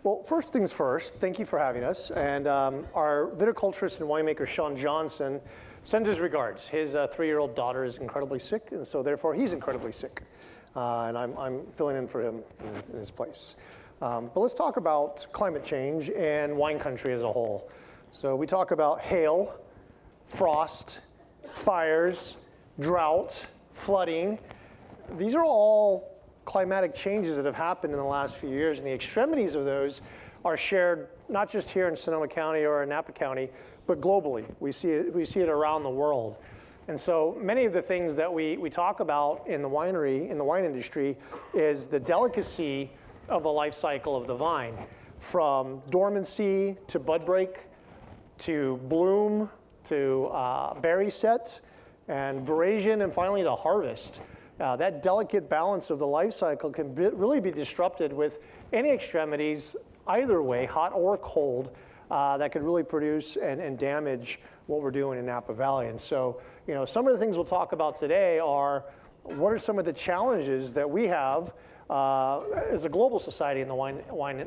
Well, first things first, thank you for having us. And our viticulturist and winemaker, Sean Johnson, sends his regards. His 3-year-old daughter is incredibly sick, and so therefore he's incredibly sick. And I'm filling in for him in his place. But let's talk about climate change and wine country as a whole. So we talk about hail, frost, fires, drought, flooding. These are all climatic changes that have happened in the last few years, and the extremities of those are shared not just here in Sonoma County or in Napa County, but globally. We see it around the world. And so many of the things that we talk about in the winery, in the wine industry, is the delicacy of the life cycle of the vine, from dormancy to bud break, to bloom, to berry set, and veraison, and finally to harvest. That delicate balance of the life cycle can really be disrupted with any extremities, either way, hot or cold, that could really produce and damage what we're doing in Napa Valley. And so, some of the things we'll talk about today are what are some of the challenges that we have as a global society in the wine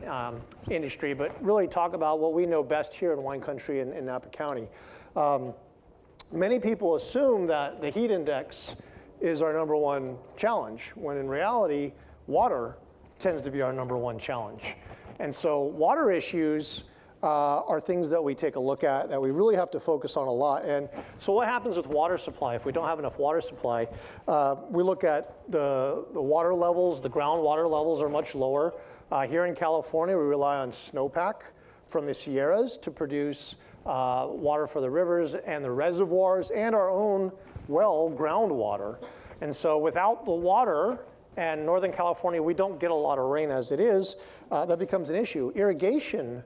industry, but really talk about what we know best here in wine country in Napa County. Many people assume that the heat index is our number one challenge, when in reality, water tends to be our number one challenge. And so water issues are things that we take a look at, that we really have to focus on a lot. And so what happens with water supply? If we don't have enough water supply, we look at the water levels. The groundwater levels are much lower. Here in California, we rely on snowpack from the Sierras to produce water for the rivers and the reservoirs and our own groundwater. And so without the water, and Northern California, we don't get a lot of rain as it is, that becomes an issue. Irrigation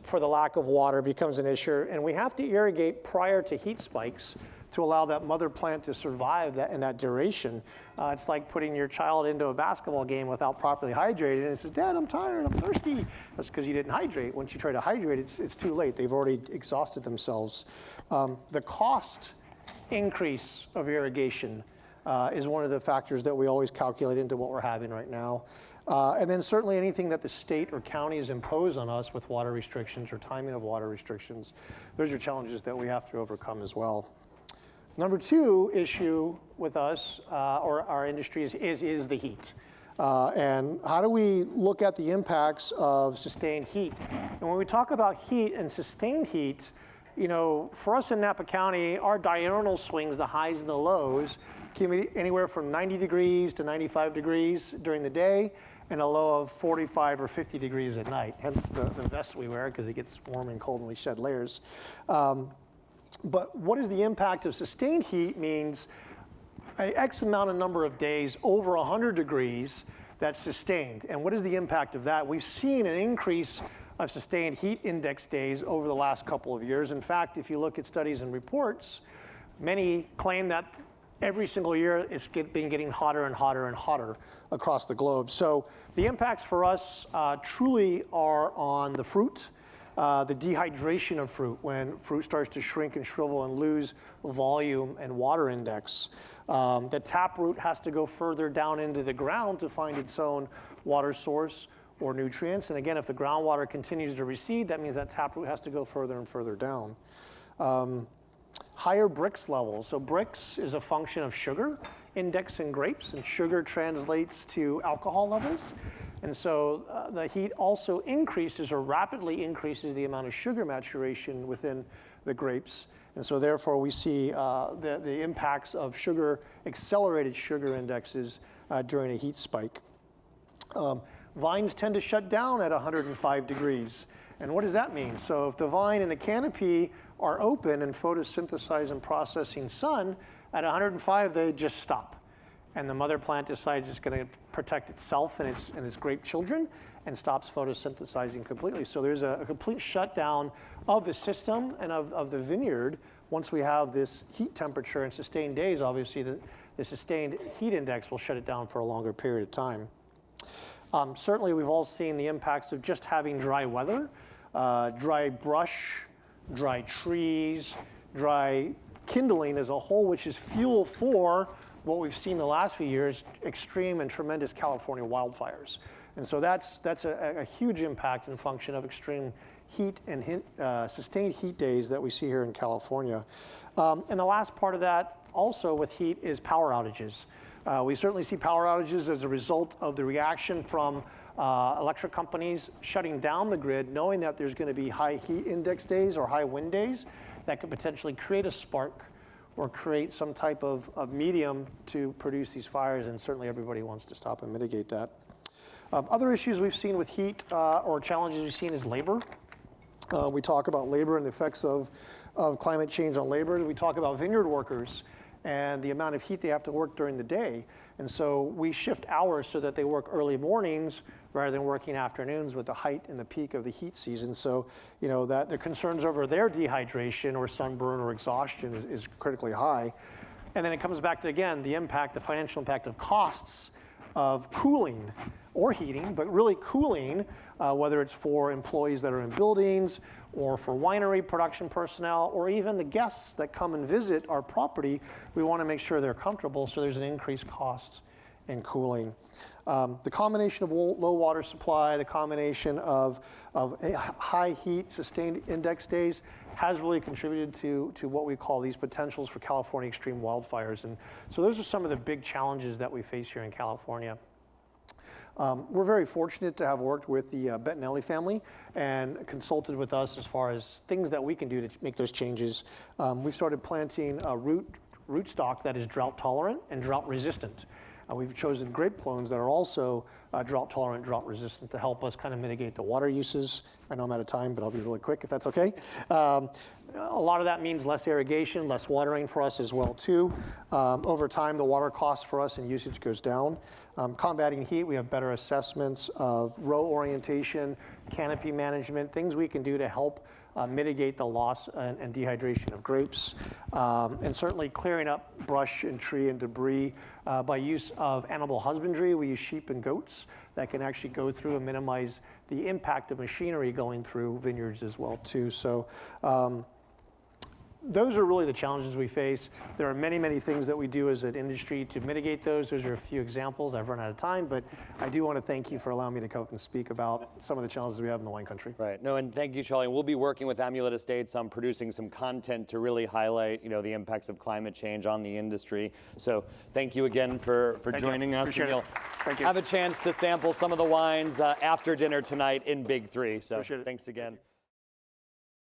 for the lack of water becomes an issue, and we have to irrigate prior to heat spikes to allow that mother plant to survive in that duration. It's like putting your child into a basketball game without properly hydrating, and it says, "Dad, I'm tired, I'm thirsty." That's because you didn't hydrate. Once you try to hydrate, it's too late. They've already exhausted themselves. The cost increase of irrigation is one of the factors that we always calculate into what we're having right now. And then certainly anything that the state or counties impose on us with water restrictions or timing of water restrictions, those are challenges that we have to overcome as well. Number two issue with us, or our industry, is the heat. And how do we look at the impacts of sustained heat? And when we talk about heat and sustained heat, for us in Napa County, our diurnal swings, the highs and the lows, can be anywhere from 90 degrees to 95 degrees during the day, and a low of 45 or 50 degrees at night. Hence the vest we wear, because it gets warm and cold and we shed layers. But what is the impact of sustained heat means an X amount of number of days over 100 degrees that's sustained. And what is the impact of that? We've seen an increase of sustained heat index days over the last couple of years. In fact, if you look at studies and reports, many claim that every single year it's been getting hotter and hotter and hotter across the globe. So the impacts for us truly are on the fruit, the dehydration of fruit, when fruit starts to shrink and shrivel and lose volume and water index. The taproot has to go further down into the ground to find its own water source or nutrients. And again, if the groundwater continues to recede, that means that taproot has to go further and further down. Higher Brix levels. So Brix is a function of sugar index in grapes, and sugar translates to alcohol levels. And so the heat also increases or rapidly increases the amount of sugar maturation within the grapes. And so therefore we see the impacts of accelerated sugar indexes during a heat spike. Vines tend to shut down at 105 degrees. And what does that mean? So if the vine and the canopy are open and photosynthesizing and processing sun, at 105 they just stop. And the mother plant decides it's going to protect itself and its grape children and stops photosynthesizing completely. So there's a complete shutdown of the system and of the vineyard once we have this heat temperature and sustained days. Obviously the sustained heat index will shut it down for a longer period of time. Certainly we've all seen the impacts of just having dry weather, dry brush, dry trees, dry kindling as a whole, which is fuel for what we've seen the last few years, extreme and tremendous California wildfires. And so that's a huge impact and function of extreme heat and sustained heat days that we see here in California. And the last part of that also with heat is power outages. We certainly see power outages as a result of the reaction from electric companies shutting down the grid, knowing that there's going to be high heat index days or high wind days that could potentially create a spark or create some type of medium to produce these fires, and certainly everybody wants to stop and mitigate that. Other issues we've seen with heat or challenges we've seen is labor. We talk about labor and the effects of climate change on labor. We talk about vineyard workers and the amount of heat they have to work during the day. And so we shift hours so that they work early mornings rather than working afternoons with the height and the peak of the heat season. So, you know, that the concerns over their dehydration or sunburn or exhaustion is critically high. And then it comes back to, again, the impact, the financial impact of costs of cooling or heating, but really cooling, whether it's for employees that are in buildings or for winery production personnel or even the guests that come and visit our property. We want to make sure they're comfortable, so there's an increased cost in cooling. The combination of low water supply, the combination of high heat sustained index days has really contributed to what we call these potentials for California extreme wildfires. And so those are some of the big challenges that we face here in California. We're very fortunate to have worked with the Bettinelli family and consulted with us as far as things that we can do to make those changes. We've started planting a root stock that is drought tolerant and drought resistant. We've chosen grape clones that are also drought tolerant, drought resistant to help us kind of mitigate the water uses. I know I'm out of time, but I'll be really quick if that's okay. A lot of that means less irrigation, less watering for us as well too. Over time, the water cost for us and usage goes down. Combating heat, we have better assessments of row orientation, canopy management, things we can do to help mitigate the loss and dehydration of grapes, and certainly clearing up brush and tree and debris by use of animal husbandry. We use sheep and goats that can actually go through and minimize the impact of machinery going through vineyards as well too. So those are really the challenges we face. There are many, many things that we do as an industry to mitigate those. Those are a few examples. I've run out of time, but I do want to thank you for allowing me to come up and speak about some of the challenges we have in the wine country. Right. No, and thank you, Charlie. We'll be working with Amulet Estates on producing some content to really highlight, you know, the impacts of climate change on the industry. So thank you again for joining us. Appreciate it. Thank you. Have a chance to sample some of the wines after dinner tonight in Big 3. So thanks again.